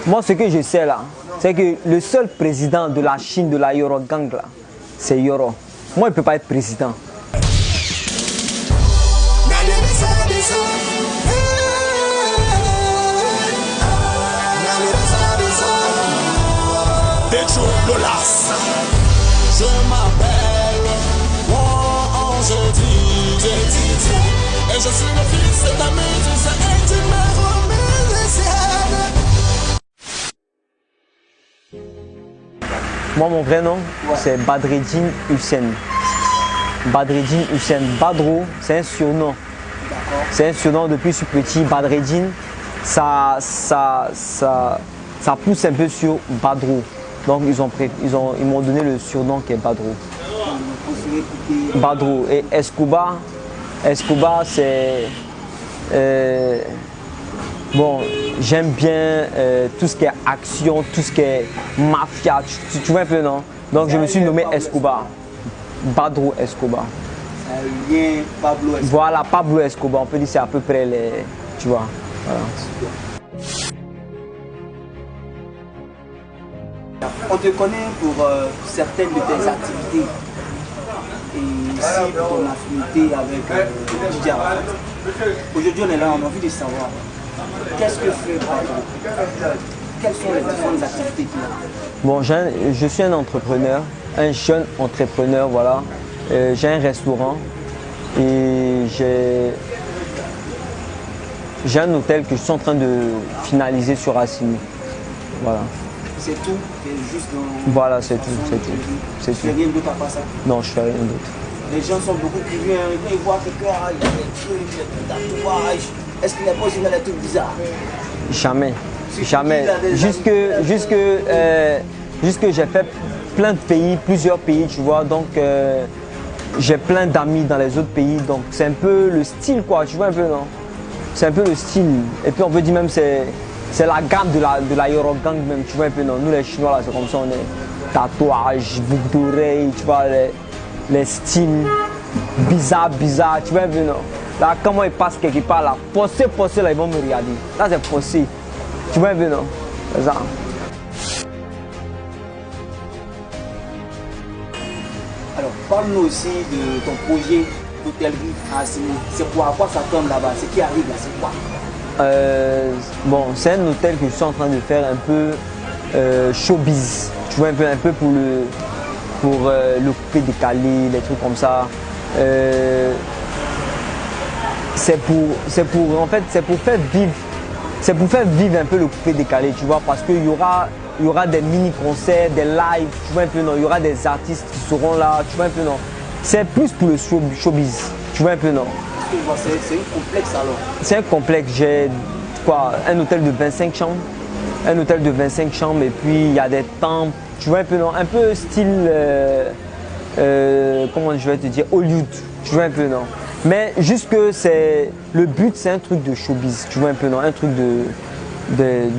Moi, ce que je sais là, c'est que le seul président de la Chine, de la Yoro Gang là, c'est Yoro. Moi, il ne peut pas être président. Je m'appelle et je suis le fils de ta maîtresse et tu me remets les scènes. Moi, mon vrai nom, c'est Badreddine Hussein. Badreddine Hussein. Badro, c'est un surnom. C'est un surnom depuis ce petit. Badreddine, ça pousse un peu sur Badro. Donc ils m'ont donné le surnom qui est Badro. Badro. Et Escobar, c'est... bon, j'aime bien tout ce qui est action, tout ce qui est mafia, tu vois un peu, non? Donc je me suis nommé Escobar. Badro Escobar. Lien Pablo Escobar. Voilà, Pablo Escobar, on peut dire c'est à peu près les... Tu vois, voilà. On te connaît pour certaines de tes activités et aussi pour ton affinité avec Didier Arafat. Aujourd'hui, on est là, on a envie de savoir qu'est-ce que fait Badro? Quelles sont les différentes activités qu'il a? Bon, je suis un entrepreneur, un jeune entrepreneur, voilà. J'ai un restaurant et j'ai un hôtel que je suis en train de finaliser sur Assini. Voilà. C'est tout, juste dans... Voilà, c'est tout, c'est tout. Tu fais rien d'autre à part ça? Non, je fais rien d'autre. Les gens sont beaucoup curieux, ils voient quelqu'un, il y a des trucs, il y a des tatouages. Est-ce qu'il n'a pas aussi des trucs bizarres? Jamais, jamais. Jusque j'ai fait plein de pays, plusieurs pays, tu vois, donc j'ai plein d'amis dans les autres pays, donc c'est un peu le style, quoi, tu vois un peu, non? C'est un peu le style. Et puis on peut dire même c'est la gamme de la Yoro Gang même, tu vois un peu, non? Nous les Chinois là, c'est comme ça, on est tatouages, boucles d'oreilles, tu vois, les styles bizarres, tu vois un peu, non? Là, quand moi ils passent quelque part là, forcé là, ils vont me regarder. Là c'est forcé, tu vois un peu, non? C'est ça. Alors, parle-nous aussi de ton projet d'hôtellerie à Assini. C'est quoi? À quoi ça tourne là-bas? C'est qui arrive là? C'est quoi? Bon, c'est un hôtel que je suis en train de faire un peu showbiz. Tu vois, un peu pour le coupé décalé, les trucs comme ça. C'est pour faire vivre un peu le coupé décalé, tu vois, parce qu'il y aura des mini-concerts, des lives, tu vois un peu, non, il y aura des artistes qui seront là, tu vois un peu, non. C'est plus pour le showbiz, tu vois un peu, non. C'est un complexe alors? C'est un complexe, j'ai quoi, un hôtel de 25 chambres. Un hôtel de 25 chambres et puis il y a des temples, tu vois un peu, non, un peu style, comment je vais te dire, Hollywood, tu vois un peu, non. Mais juste que le but c'est un truc de showbiz, tu vois un peu, non, un truc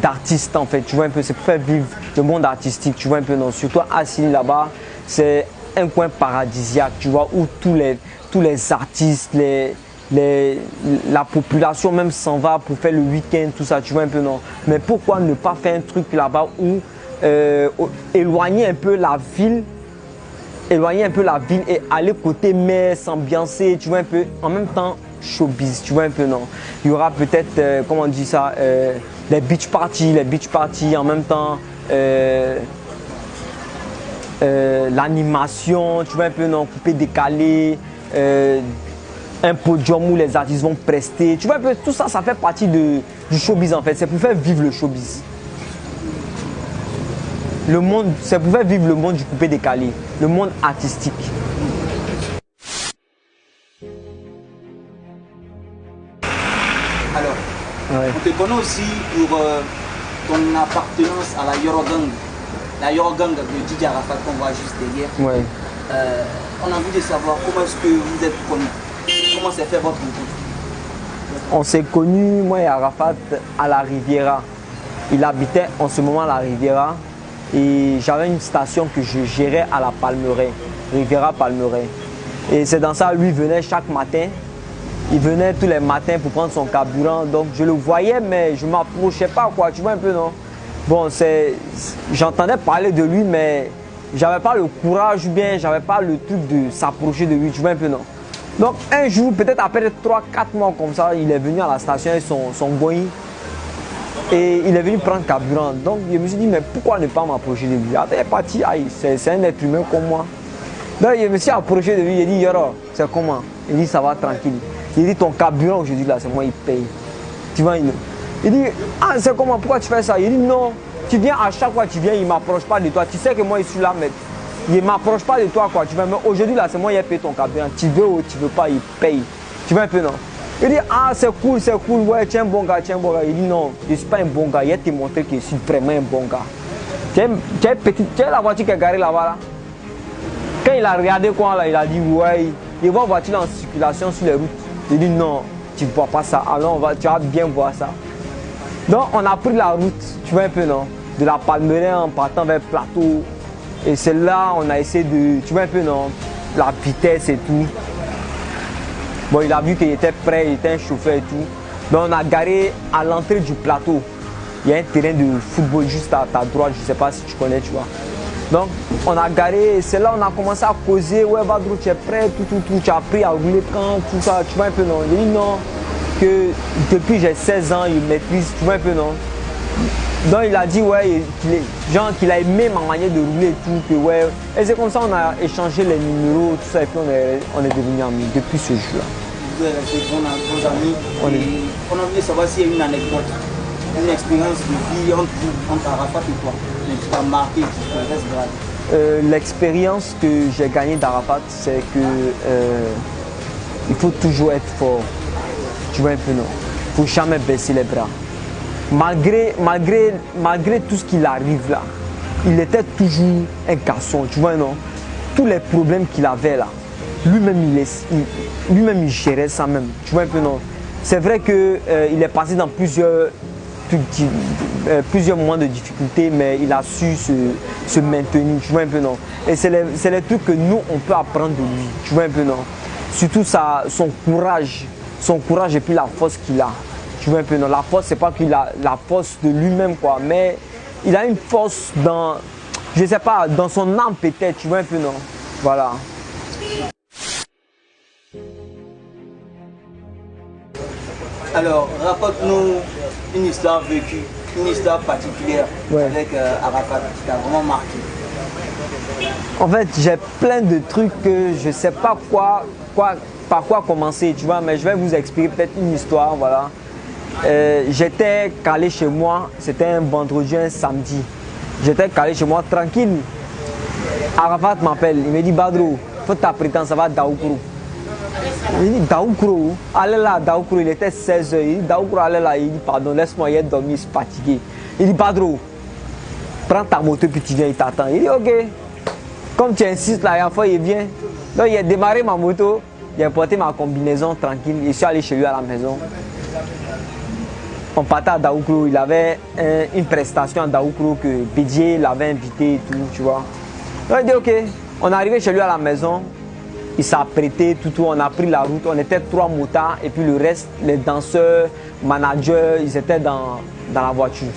d'artiste en fait, tu vois un peu, c'est pour faire vivre le monde artistique, tu vois un peu, non. Surtout à Assini là-bas, c'est un coin paradisiaque, tu vois, où tous les artistes, la population même s'en va pour faire le week-end, tout ça, tu vois un peu, non. Mais pourquoi ne pas faire un truc là-bas où éloigner un peu la ville et aller côté mer, s'ambiancer, tu vois un peu, en même temps showbiz, tu vois un peu, non. Il y aura peut-être, comment on dit ça, les beach parties, en même temps l'animation, tu vois un peu, non, coupé décalé, un podium où les artistes vont prester, tu vois un peu, tout ça, ça fait partie du showbiz en fait, c'est pour faire vivre le showbiz. Le monde, c'est pour faire vivre le monde du coupé décalé, le monde artistique. Alors, ouais. On te connaît aussi pour ton appartenance à la Yoro Gang. La Yoro Gang de Didier Arafat qu'on voit juste derrière. Ouais. On a envie de savoir comment est-ce que vous êtes connus. Comment s'est fait votre rencontre? On s'est connus, moi et Arafat, à la Riviera. Il habitait en ce moment à la Riviera et j'avais une station que je gérais à la Palmeraie, Riviera Palmeraie. Et c'est dans ça, lui venait chaque matin. Il venait tous les matins pour prendre son carburant, donc je le voyais mais je ne m'approchais pas, quoi, tu vois un peu, non? Bon, j'entendais parler de lui, mais j'avais pas le courage ou bien j'avais pas le truc de s'approcher de lui, tu vois un peu, non? Donc un jour, peut-être après 3-4 mois comme ça, il est venu à la station avec son Boeing et il est venu prendre carburant. Donc je me suis dit, mais pourquoi ne pas m'approcher de lui? Après, il est parti, c'est un être humain comme moi. Donc je me suis approché de lui, il a dit, Yoro, c'est comment? Il dit, ça va tranquille. Il dit, ton carburant aujourd'hui là, c'est moi qui paye. Tu vois, il dit, ah, c'est comment? Pourquoi tu fais ça? Il dit, non, tu viens à chaque fois, tu viens, il ne m'approche pas de toi. Tu sais que moi, je suis là, mais il ne m'approche pas de toi, quoi. Tu vois, mais aujourd'hui là, c'est moi qui ai payé ton carburant. Tu veux ou tu ne veux pas, il paye. Tu vois un peu, non? Il dit, ah, c'est cool, ouais, tu es un bon gars, tu es un bon gars. Il dit, non, je ne suis pas un bon gars. Il a te montré que je suis vraiment un bon gars. Tu as la voiture qui est garée là-bas, là? Quand il a regardé quoi là, il a dit ouais, il voit voiture en circulation sur les routes. Il dit non, tu ne vois pas ça. Alors tu vas bien voir ça. Donc on a pris la route, tu vois un peu non, de la Palmeraie en partant vers le plateau. Et c'est là on a essayé de, tu vois un peu non, la vitesse et tout. Bon, il a vu qu'il était prêt, il était un chauffeur et tout. Donc on a garé à l'entrée du plateau. Il y a un terrain de football juste à ta droite, je ne sais pas si tu connais, tu vois. Donc, on a garé, c'est là on a commencé à causer, ouais, Badrou, tu es prêt, tout, tu as appris à rouler quand, tout ça, tu vois un peu, non? Il dit non, que depuis j'ai 16 ans, il maîtrise, tu vois un peu, non? Donc, il a dit, ouais, qu'il a aimé ma manière de rouler et tout, que ouais, et c'est comme ça on a échangé les numéros, tout ça, et puis on est devenus amis depuis ce jour-là. Vous êtes restés bons amis, on a voulu savoir s'il y a une anecdote, une expérience de vie entre Arafat et toi. Tu t'as marqué, tu te restes grave. L'expérience que j'ai gagnée d'Arafat, c'est que il faut toujours être fort. Tu vois un peu, non? Il ne faut jamais baisser les bras. Malgré tout ce qui arrive là, il était toujours un garçon, tu vois, non? Tous les problèmes qu'il avait là, lui-même il gérait ça même, tu vois un peu, non? C'est vrai qu'il est passé dans plusieurs moments de difficulté, mais il a su se maintenir, tu vois un peu, non? Et c'est les trucs que nous, on peut apprendre de lui, tu vois un peu, non? Surtout son courage et puis la force qu'il a, tu vois un peu, non? La force, c'est pas qu'il a la force de lui-même, quoi, mais il a une force dans, je sais pas, dans son âme peut-être, tu vois un peu, non? Voilà. Alors, raconte-nous une histoire vécue, une histoire particulière avec Arafat qui t'a vraiment marqué. En fait, j'ai plein de trucs que je ne sais pas par quoi commencer, tu vois, mais je vais vous expliquer peut-être une histoire, voilà. J'étais calé chez moi, c'était un vendredi, un samedi. J'étais calé chez moi tranquille. Arafat m'appelle, il me dit Badrou, faut t'apprêter, ça va Daoukourou. Il dit Daoukourou, allez là, Daoukourou, il était 16h. Il dit Daoukourou, allez là, il dit pardon, laisse-moi y être dormi, je suis fatigué. Il dit Badrou, prends ta moto puis tu viens, il t'attend. Il dit ok. Comme tu insistes là, la fois il vient. Donc il a démarré ma moto, il a porté ma combinaison tranquille, je suis allé chez lui à la maison. On partait à Daoukourou, il avait une prestation à Daoukourou que Bédier l'avait invité et tout, tu vois. Donc il dit ok, on est arrivé chez lui à la maison. Il s'est apprêté, tout, on a pris la route, on était 3 motards et puis le reste, les danseurs, managers, ils étaient dans la voiture.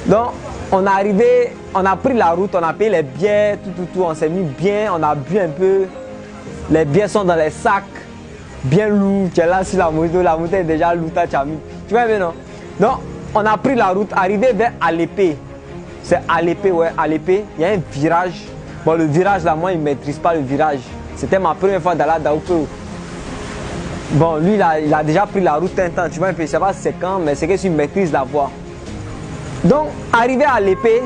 Donc, on est arrivé, on a pris la route, on a payé les bières, tout, on s'est mis bien, on a bu un peu. Les bières sont dans les sacs, bien lourds, tu es là sur la moto est déjà lourde, tu as mis. Tu vois bien, non? Donc, on a pris la route, arrivé vers Alépé. C'est Alépé, ouais, Alépé, il y a un virage. Bon, le virage là, moi, il ne maîtrise pas le virage. C'était ma première fois d'aller à Daoukourou. Bon, lui, il a déjà pris la route un temps, tu vois, je ne sais pas c'est quand, mais c'est que tu maîtrises la voie. Donc, arrivé à l'épée,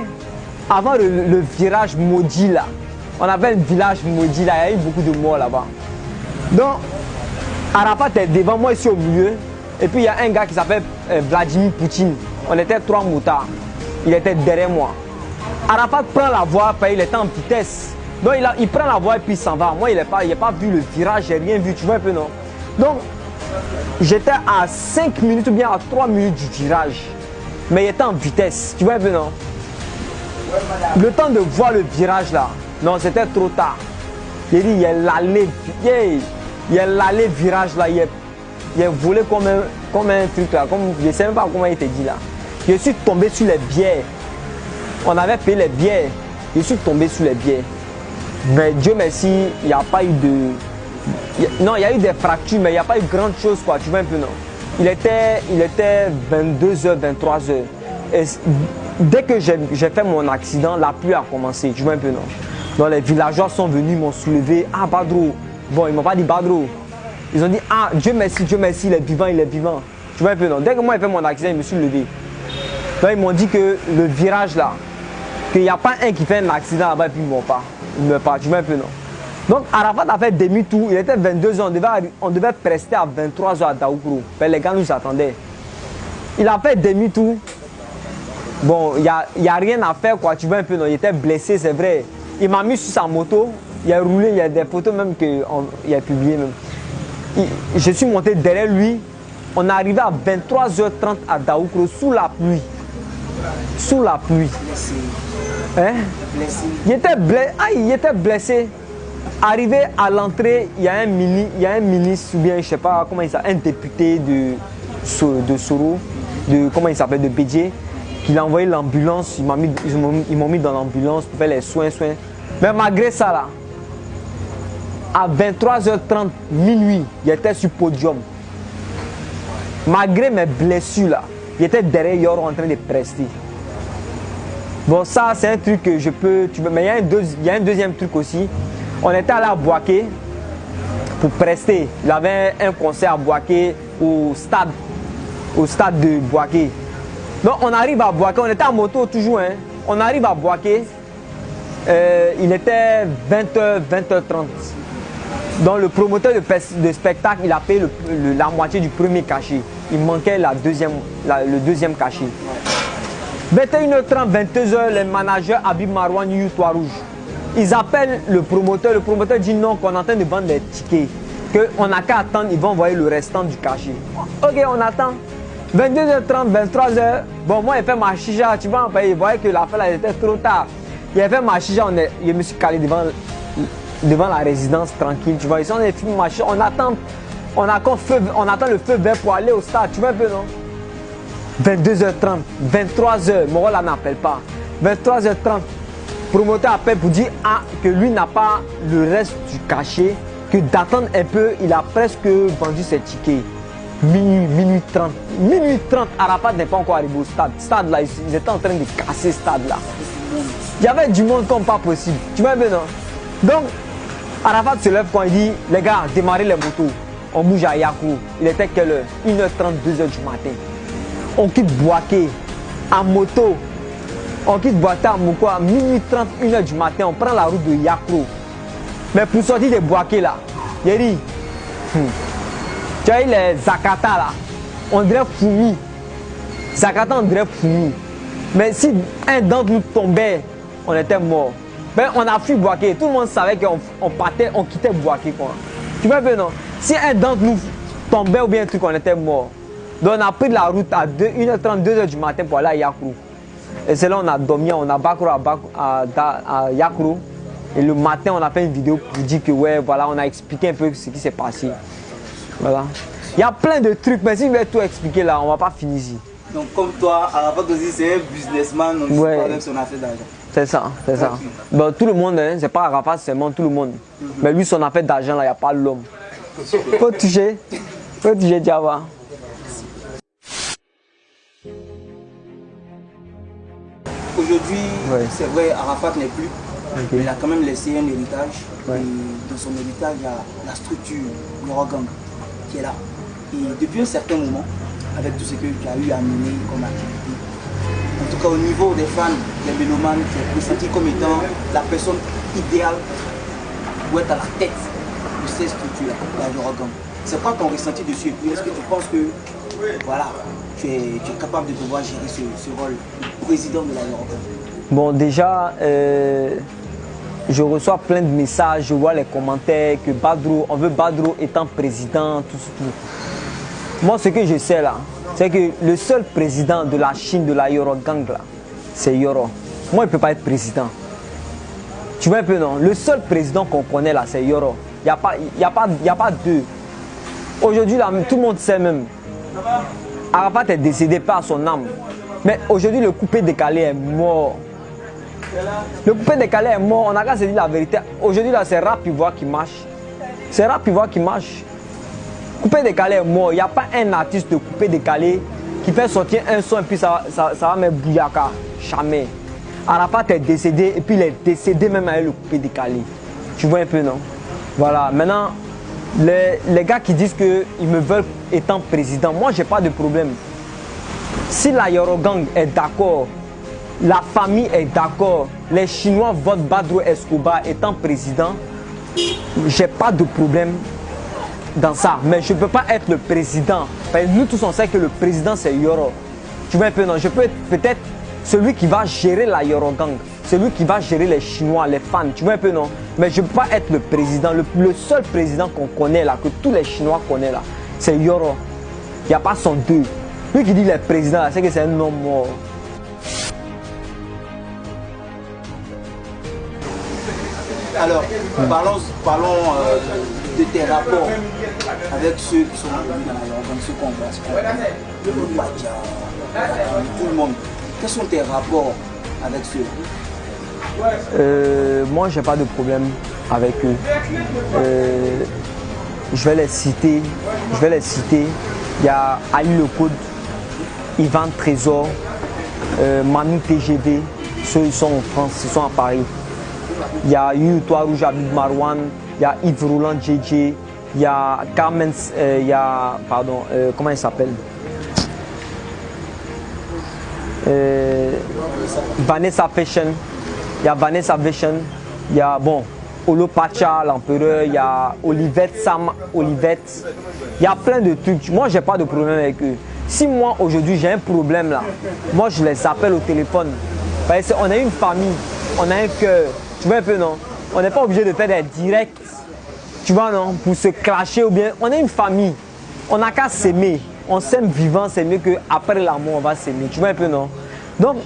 avant le virage maudit là, on avait un village maudit là, il y a eu beaucoup de morts là-bas. Donc, Arafat est devant moi ici au milieu, et puis il y a un gars qui s'appelle Vladimir Poutine. On était 3 motards, il était derrière moi. Arafat prend la voie, il était en vitesse. Donc il prend la voie et puis il s'en va. Moi, il n'a pas vu le virage, j'ai rien vu, tu vois un peu, non? Donc, j'étais à 5 minutes ou bien à 3 minutes du virage. Mais il était en vitesse, tu vois un peu, non? Le temps de voir le virage là, non, c'était trop tard. Il dit, il y a l'allée virage là, il a volé comme un truc là, je ne sais même pas comment il te dit là. Je suis tombé sur les bières. On avait payé les billets. Je suis tombé sur les billets. Mais Dieu merci, il n'y a pas eu de... Non, il y a eu des fractures, mais il n'y a pas eu grande chose, quoi. Tu vois un peu, non? Il était 22h, 23h. Et dès que j'ai fait mon accident, la pluie a commencé. Tu vois un peu, non? Donc les villageois sont venus, m'ont soulevé. Ah, Badro. Bon, ils ne m'ont pas dit Badro. Ils ont dit, ah, Dieu merci, il est vivant, il est vivant. Tu vois un peu, non? Dès que moi j'ai fait mon accident, je me suis levé. Donc ils m'ont dit que le virage là, qu'il n'y a pas un qui fait un accident là-bas et puis ils ne vont pas. Ils ne meurent pas. Tu vois un peu, non? Donc Arafat a fait demi-tour, il était 22h, on devait prester à 23h à Daoukro. Les gars nous attendaient. Il a fait demi-tour. Bon, il n'y a rien à faire, quoi. Tu vois un peu, non? Il était blessé, c'est vrai. Il m'a mis sur sa moto, il a roulé, il y a des photos même qu'il a publiées même. Je suis monté derrière lui, on est arrivé à 23h30 à Daoukro sous la pluie. Sous la pluie. Blessé. Hein? Blessé. Il était blessé. Arrivé à l'entrée, il y a un ministre, ou bien je sais pas comment il s'appelle, un député de Soro, comment il s'appelle, de Bédié, qui a envoyé l'ambulance, ils m'ont mis dans l'ambulance pour faire les soins. Mais malgré ça là, à 23h30, minuit, il était sur le podium. Malgré mes blessures là, il était derrière Yoro en train de prester. Bon, ça c'est un truc que je peux, mais il y a un deuxième truc aussi. On était allé à Boaké pour prester. Il avait un concert à Boaké au stade de Boaké. Donc on arrive à Boaké, on était en moto toujours. Hein. On arrive à Boaké, il était 20h, 20h30. Donc le promoteur de spectacle, il a payé la moitié du premier cachet. Il manquait le deuxième cachet. 21h30, 22h, les managers Habib Marouane, You Toit Rouge. Ils appellent le promoteur dit non, qu'on est en train de vendre des tickets, qu'on n'a qu'à attendre, ils vont envoyer le restant du cachet. Ok, on attend. 22h30, 23h, bon moi j'ai fait ma chicha, tu vois, il voyait que l'affaire là était trop tard. Il a fait ma chicha, je me suis calé devant la résidence tranquille, tu vois, ici on a fini ma chicha, on attend le feu vert pour aller au stade, tu vois un peu non? 22h30, 23h, mon rôle là n'appelle pas. 23h30, promoteur appelle pour dire que lui n'a pas le reste du cachet, que d'attendre un peu, il a presque vendu ses tickets. Minuit 30. Minuit 30, Arafat n'est pas encore arrivé au stade. Stade là, ils étaient en train de casser ce stade là. Il y avait du monde comme pas possible. Tu vois bien non? Donc, Arafat se lève quand il dit, les gars, démarrez les motos. On bouge à Yakou. Il était quelle heure? 1h30, 2h du matin. On quitte Boaké en moto. On quitte Boaké à Moko à minuit 30, 1h du matin. On prend la route de Yakro. Mais pour sortir de Boaké là, Yeri, tu as eu les Zakata là. On dirait Foumi. Zakata, on dirait Foumi. Mais si un d'entre nous tombait, on était mort. Ben, on a fui Boaké. Tout le monde savait qu'on partait, on quittait Boaké. Quoi. Tu vois bien non? Si un d'entre nous tombait ou bien un truc, on était mort. Donc on a pris la route à 1h30, 2h du matin pour aller à Yakrou. Et c'est là on a dormi, on a Bakro à Yakrou. Et le matin, on a fait une vidéo pour dire que ouais, voilà, on a expliqué un peu ce qui s'est passé. Voilà. Il y a plein de trucs, mais si je vais tout expliquer là, on va pas finir ici. Donc comme toi, Arafat aussi c'est un businessman, donc ouais. avec son affaire d'argent. C'est ça, c'est ça. Bon, tout le monde, hein, c'est pas Arafat seulement, tout le monde. Mais lui, son affaire d'argent là, il n'y a pas l'homme. Faut toucher Diawa. Aujourd'hui, ouais. C'est vrai, Arafat n'est plus, okay. Mais il a quand même laissé un héritage. Ouais. Et dans son héritage, il y a la structure, le Rogang, qui est là. Et depuis un certain moment, avec tout ce que tu as eu à mener comme activité, en tout cas au niveau des fans, des mélomanes, tu es ressenti comme étant la personne idéale pour être à la tête de ces structures-là, la Rogang. C'est quoi ton ressenti dessus? Et puis est-ce que tu penses que voilà, tu es capable de pouvoir gérer ce rôle de président de la Rogang? Bon, déjà, je reçois plein de messages, je vois les commentaires que Badro, on veut Badro étant président, tout. Moi, ce que je sais là, c'est que le seul président de la Chine, de la Yoro Gang là, c'est Yoro. Moi, il ne peut pas être président. Tu vois un peu, non? Le seul président qu'on connaît là, c'est Yoro. Il n'y a pas deux. Aujourd'hui, là, tout le monde sait même. Arafat est décédé par son âme. Mais aujourd'hui, le coupé décalé est mort. Le coupé décalé est mort, on n'a qu'à se dire la vérité. Aujourd'hui, là, c'est rap ivoire qui marche. C'est rap ivoire qui marche. Coupé décalé est mort. Il n'y a pas un artiste de coupé décalé qui fait sortir un son et puis ça va mettre Bouyaka. Jamais. Arafat est décédé et puis il est décédé même avec le coupé décalé. Tu vois un peu, non? Voilà. Maintenant, les gars qui disent qu'ils me veulent étant président, moi, j'ai pas de problème. Si la Yorogang est d'accord, la famille est d'accord, les Chinois votent Badro Escobar étant président, j'ai pas de problème dans ça. Mais je ne peux pas être le président. Parce que nous tous on sait que le président c'est Yoro. Tu vois un peu, non? Je peux être peut-être celui qui va gérer la Yorogang, celui qui va gérer les Chinois, les fans. Tu vois un peu, non? Mais je ne peux pas être le président. Le seul président qu'on connaît là, que tous les Chinois connaissent là, c'est Yoro. Il n'y a pas son deux. Lui qui dit le président, c'est que c'est un homme mort. Alors, parlons de tes rapports avec ceux qui sont venus dans la Yorogang, ceux qu'on voit, le Badja, tout le monde. Quels sont tes rapports avec ceux-là? Moi, j'ai pas de problème avec eux. Je vais les citer. Il y a Ali Le Code, Ivan Trésor, Manu TGV. Ceux ils sont en France, ils sont à Paris. Il y a Toi Rouge Abid Marwan, il y a Yves Roland JJ, il y a Carmen, il y a, pardon, comment il s'appelle? Vanessa Fashion, il y a Vanessa Fashion, il y a bon, Olo Pacha, l'empereur, il y a Olivette Sam, Olivette, il y a plein de trucs. Moi, j'ai pas de problème avec eux. Si moi aujourd'hui j'ai un problème là, moi je les appelle au téléphone. Parce qu'on a une famille, on a un cœur. Tu vois un peu, non? On n'est pas obligé de faire des directs, tu vois, non? Pour se clasher ou bien. On est une famille. On n'a qu'à s'aimer. On s'aime vivant, c'est mieux qu'après l'amour, on va s'aimer. Tu vois un peu, non? Donc,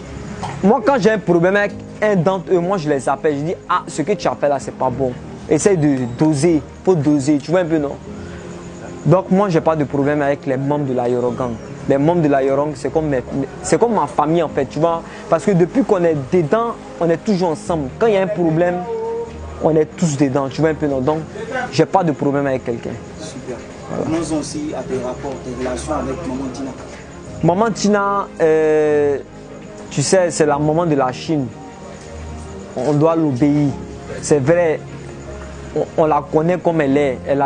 moi, quand j'ai un problème avec un d'entre eux, moi, je les appelle. Je dis, ah, ce que tu appelles là, c'est pas bon. Essaye de doser. Il faut doser. Tu vois un peu, non? Donc, moi, j'ai pas de problème avec les membres de la Yorogang. Les membres de la Yorong, c'est comme ma famille en fait, tu vois. Parce que depuis qu'on est dedans, on est toujours ensemble. Quand il y a un problème, on est tous dedans, tu vois un peu. Non? Donc, j'ai pas de problème avec quelqu'un. Super. Voilà. Nous aussi à tes rapports, tes relations avec Maman Tina. Maman Tina, tu sais, c'est la maman de la Chine. On doit l'obéir. C'est vrai, on la connaît comme elle est. Elle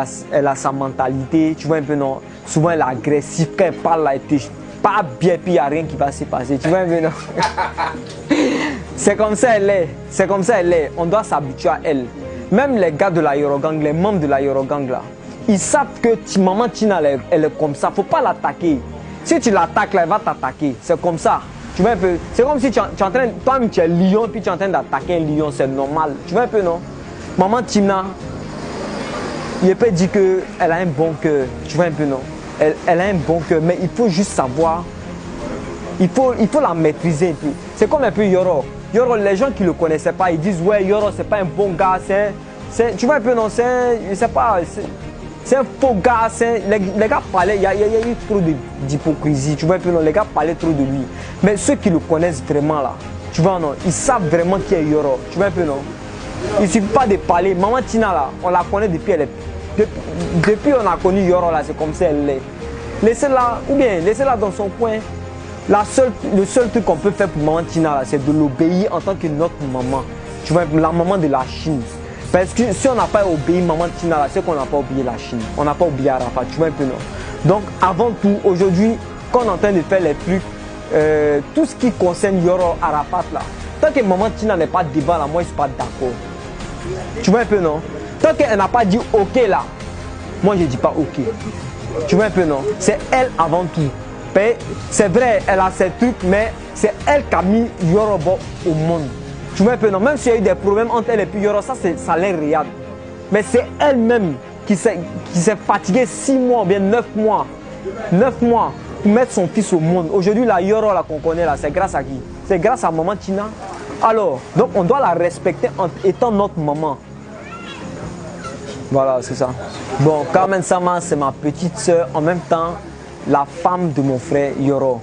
a sa mentalité, tu vois un peu, non? Souvent elle est agressive, quand elle parle là, elle pas bien, puis il n'y a rien qui va se passer. Tu vois un peu, non? C'est comme ça elle est. C'est comme ça elle est. On doit s'habituer à elle. Même les gars de la Yorogang, les membres de la Yorogang là, ils savent que Maman Tina, elle est comme ça. Il ne faut pas l'attaquer. Si tu l'attaques là, elle va t'attaquer. C'est comme ça. Tu vois un peu? C'est comme si tu es en train, toi-même tu es lion, puis tu es en train d'attaquer un lion. C'est normal. Tu vois un peu, non? Maman Tina, il peut dire qu'elle a un bon cœur. Tu vois un peu, non? Elle a un bon cœur, mais il faut juste savoir. Il faut la maîtriser un peu. C'est comme un peu Yoro. Yoro, les gens qui ne le connaissaient pas, ils disent ouais, Yoro, c'est pas un bon gars. Tu vois un peu, non? C'est un faux gars. Les gars parlaient, il y a eu trop d'hypocrisie. Tu vois un peu, non? Les gars parlaient trop de lui. Mais ceux qui le connaissent vraiment là, tu vois, non? Ils savent vraiment qui est Yoro. Tu vois un peu, non? Il ne suffit pas de parler. Maman Tina là, on la connaît depuis elle est. Depuis on a connu Yoro là, c'est comme ça elle est. Laissez-la, ou bien laissez-la dans son coin. Le seul truc qu'on peut faire pour Maman Tina là, c'est de l'obéir en tant que notre maman. Tu vois, la maman de la Chine. Parce que si on n'a pas obéi Maman Tina là, c'est qu'on n'a pas oublié la Chine. On n'a pas oublié Arafat, tu vois un peu, non? Donc avant tout, aujourd'hui, quand on est en train de faire les trucs, tout ce qui concerne Yoro, Arafat là, tant que Maman Tina n'est pas débat là, moi je ne suis pas d'accord. Tu vois un peu, non? Tant qu'elle n'a pas dit ok là, moi je ne dis pas ok. Tu vois un peu, non? C'est elle avant tout. C'est vrai, elle a ses trucs, mais c'est elle qui a mis Yorobo au monde. Tu vois un peu, non? Même s'il y a eu des problèmes entre elle et puis Yoro, ça a l'air réel. Mais c'est elle-même qui s'est fatiguée 6 mois ou bien 9 mois. 9 mois pour mettre son fils au monde. Aujourd'hui, la Yoro qu'on connaît là, c'est grâce à qui? C'est grâce à Maman Tina. Alors, donc on doit la respecter en étant notre maman. Voilà, c'est ça. Bon, Carmen Sama, c'est ma petite soeur, en même temps, la femme de mon frère Yoro.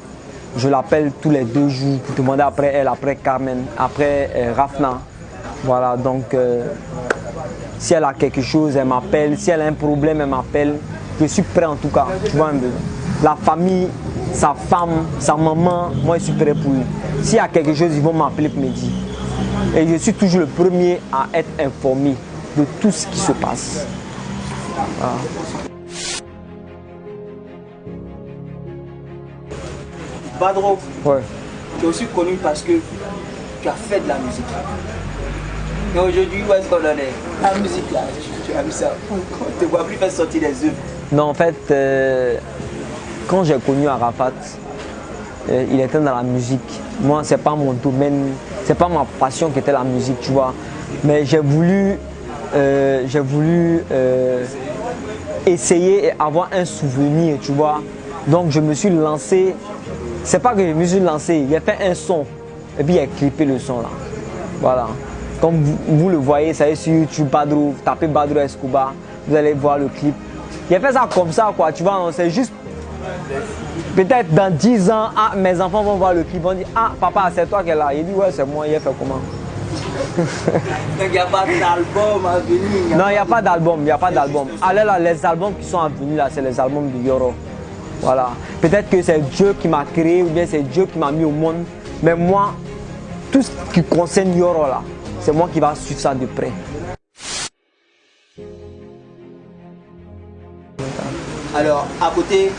je l'appelle tous les 2 jours pour demander après elle, après Carmen, après Rafna. Voilà, donc si elle a quelque chose, elle m'appelle. Si elle a un problème, elle m'appelle. Je suis prêt en tout cas. Tu vois un peu. La famille, sa femme, sa maman, moi je suis prêt pour eux. S'il y a quelque chose, ils vont m'appeler pour me dire. Et je suis toujours le premier à être informé de tout ce qui se passe. Voilà. Badro, Ouais. tu es aussi connu parce que tu as fait de la musique. Et aujourd'hui, où est-ce qu'on en est? La musique là, tu as vu ça? On ne te voit plus faire sortir des œuvres. Non, en fait, quand j'ai connu Arafat, il était dans la musique. Moi, c'est pas mon domaine, c'est pas ma passion qui était la musique, tu vois. Mais j'ai voulu essayer et avoir un souvenir, tu vois. Donc, je me suis lancé. C'est pas que je me suis lancé, il a fait un son et puis il a clippé le son là. Voilà. Comme vous le voyez, ça est sur YouTube, Badro, tapez Badro Escobar, vous allez voir le clip. Il a fait ça comme ça, quoi, tu vois, c'est juste. Peut-être dans 10 ans, ah, mes enfants vont voir le clip, vont dire, ah, papa, c'est toi qui es là. Il dit, ouais, c'est moi, il a fait comment? Donc il n'y a pas d'album à venir. Non, il n'y a pas d'album, il n'y a pas d'album. Allez là, les albums qui sont à venir là, c'est les albums de Yoro. Voilà. Peut-être que c'est Dieu qui m'a créé ou bien c'est Dieu qui m'a mis au monde. Mais moi, tout ce qui concerne Yoro là, c'est moi qui va suivre ça de près. Alors, à côté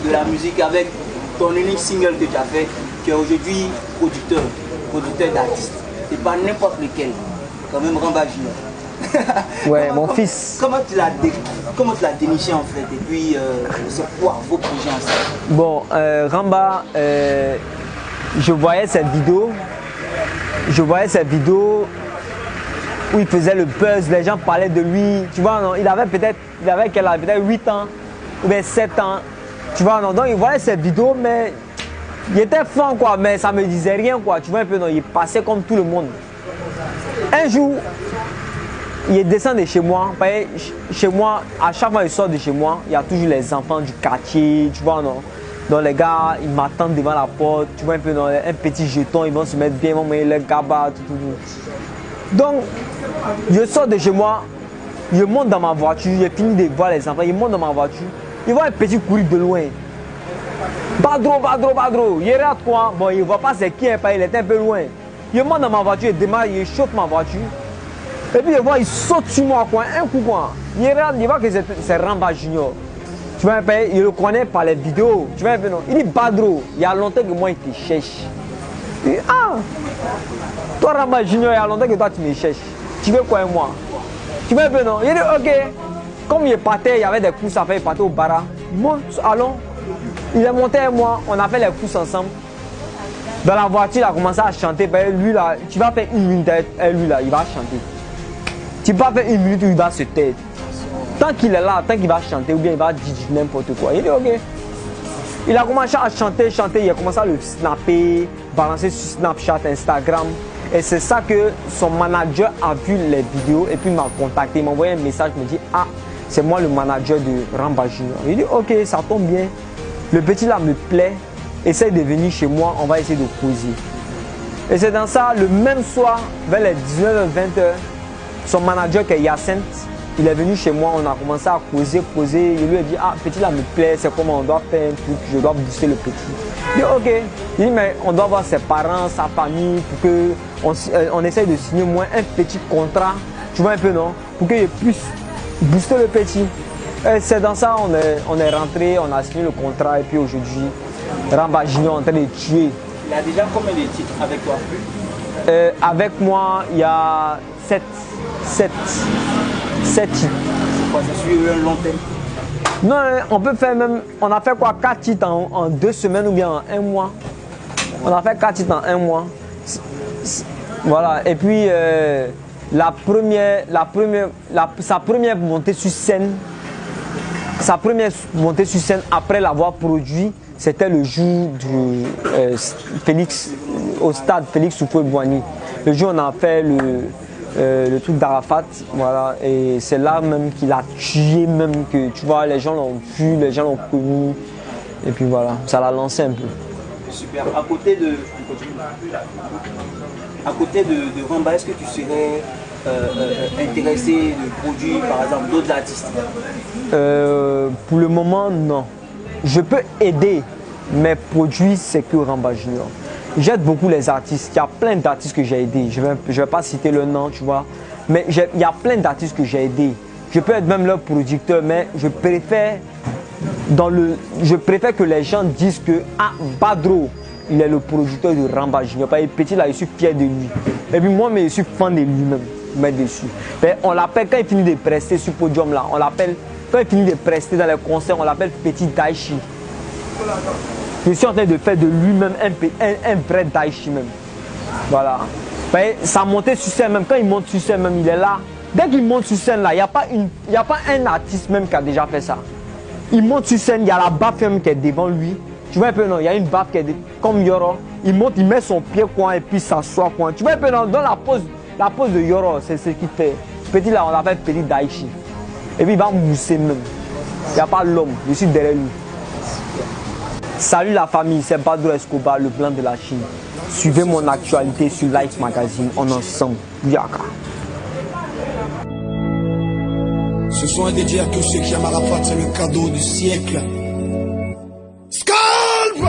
de la musique, avec ton unique single que tu as fait, tu es aujourd'hui producteur d'artistes. Et pas n'importe lequel, quand même Ramba Junior. Ouais, mon fils. Comment tu l'as déniché en fait? Et puis, c'est quoi vos projets ensemble? Bon, Ramba, je voyais cette vidéo. Où il faisait le buzz, les gens parlaient de lui. Tu vois, non, il avait peut-être 8 ans ou bien 7 ans. Tu vois, non, donc il voyait cette vidéo, mais il était fan, quoi, mais ça me disait rien, quoi. Tu vois un peu, non, il passait comme tout le monde. Un jour, il descend de chez moi. Chez moi, à chaque fois qu'il sort de chez moi, il y a toujours les enfants du quartier, tu vois, non. Donc les gars, ils m'attendent devant la porte, tu vois un peu, non, un petit jeton, ils vont se mettre bien, ils vont manger le gaba, tout. Donc, je sors de chez moi, je monte dans ma voiture, j'ai fini de voir les enfants, je monte dans ma voiture, je vois un petit courir de loin. Badro, il rate quoi? Bon, il ne voit pas c'est qui, il est un peu loin. Je monte dans ma voiture, je démarre, je chauffe ma voiture. Et puis je vois, il saute sur moi, quoi, un coup, quoi. Il rate, il voit que c'est Ramba Junior. Tu vois un peu, il le connaît par les vidéos. Tu vois un peu, non? Il dit Badro, il y a longtemps que moi, il te cherche. Il dit, ah! Toi, Ramba Junior, il y a longtemps que toi, tu me cherches. Tu veux quoi, moi? Tu veux un peu, non? Il dit, ok. Comme il partait, il y avait des courses à faire, il partait au bara. Monte, allons. Il est monté avec moi, on a fait les courses ensemble. Dans la voiture, il a commencé à chanter. Ben, lui, là, tu vas faire 1 minute avec lui, là, il va chanter. Tu vas faire 1 minute où il va se taire. Tant qu'il est là, tant qu'il va chanter, ou bien il va dire n'importe quoi. Il dit, ok. Il a commencé à chanter, il a commencé à le snapper, balancer sur Snapchat, Instagram. Et c'est ça que son manager a vu les vidéos et puis il m'a contacté, il m'a envoyé un message, il me dit, ah, c'est moi le manager de Ramba Junior. Il dit, ok, ça tombe bien. Le petit là me plaît, essaye de venir chez moi, on va essayer de causer. Et c'est dans ça, le même soir, vers les 19h-20h, son manager qui est Yacinthe, il est venu chez moi, on a commencé à causer. Il lui a dit, ah, petit là me plaît, c'est comment on doit faire un truc, je dois booster le petit. Il dit, ok. Il dit, mais on doit voir ses parents, sa famille, pour qu'on essaye de signer au moins un petit contrat, tu vois un peu, non? Pour qu'il puisse booster le petit. Et c'est dans ça, on est rentré, on a signé le contrat, et puis aujourd'hui, Ramba Junior est en train de tuer. Il a déjà combien de titres avec toi? Avec moi, il y a 7 titres. Quoi, ça suit un long terme? Non, on peut faire même, on a fait quoi, 4 titres en 2 semaines ou bien en 1 mois. On a fait 4 titres en 1 mois. Voilà, et puis sa première montée sur scène, après l'avoir produit, c'était le jour du Félix, au stade Félix Houphouët-Boigny. Le jour où on a fait le truc d'Arafat, voilà, et c'est là même qu'il a tué, même que tu vois, les gens l'ont vu, les gens l'ont connu, et puis voilà, ça l'a lancé un peu. Super. À côté de Ramba, est-ce que tu serais intéressé de produire par exemple d'autres artistes? Pour le moment, non. Je peux aider, mais produire, c'est que Ramba Junior. J'aide beaucoup les artistes. Il y a plein d'artistes que j'ai aidés. Je vais pas citer le nom, tu vois. Mais il y a plein d'artistes que j'ai aidés. Je peux être même leur producteur, mais je préfère que les gens disent que Badro, il est le producteur de Ramba Junior. Parce que petit là, je suis fier de lui. Et puis moi, je suis fan de lui-même. Dessus. On l'appelle, quand il finit de prester sur le podium là, on l'appelle, quand il finit de prester dans les concerts, on l'appelle Petit Daichi. Je suis en train de faire de lui-même un vrai Daichi même. Voilà. Ça montait sur scène même, quand il monte sur scène même, il est là. Dès qu'il monte sur scène là, il n'y a pas un artiste même qui a déjà fait ça. Il monte sur scène, il y a la baffe même qui est devant lui. Tu vois un peu non, il y a une baffe qui est comme Yoro. Il monte, il met son pied coin et puis s'assoit coin. Tu vois un peu non, dans la pose de Yoro, c'est ce qu'il fait. Petit là, on l'appelle Petit Daichi. Et puis il va mousser même. Il n'y a pas l'homme, je suis derrière lui. Salut la famille, c'est Badro Escobar, le blanc de la Chine. Suivez mon actualité sur Life Magazine, on est ensemble. Yaka. Ce sont des dieux que ceux qui aiment Arafat, c'est le cadeau du siècle. Scalp!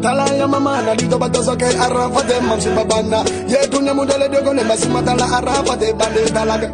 Talaya mama na dito bataso kay Arafat mam si babana ye tunya mudale de gole masima tala Arafat bale talaga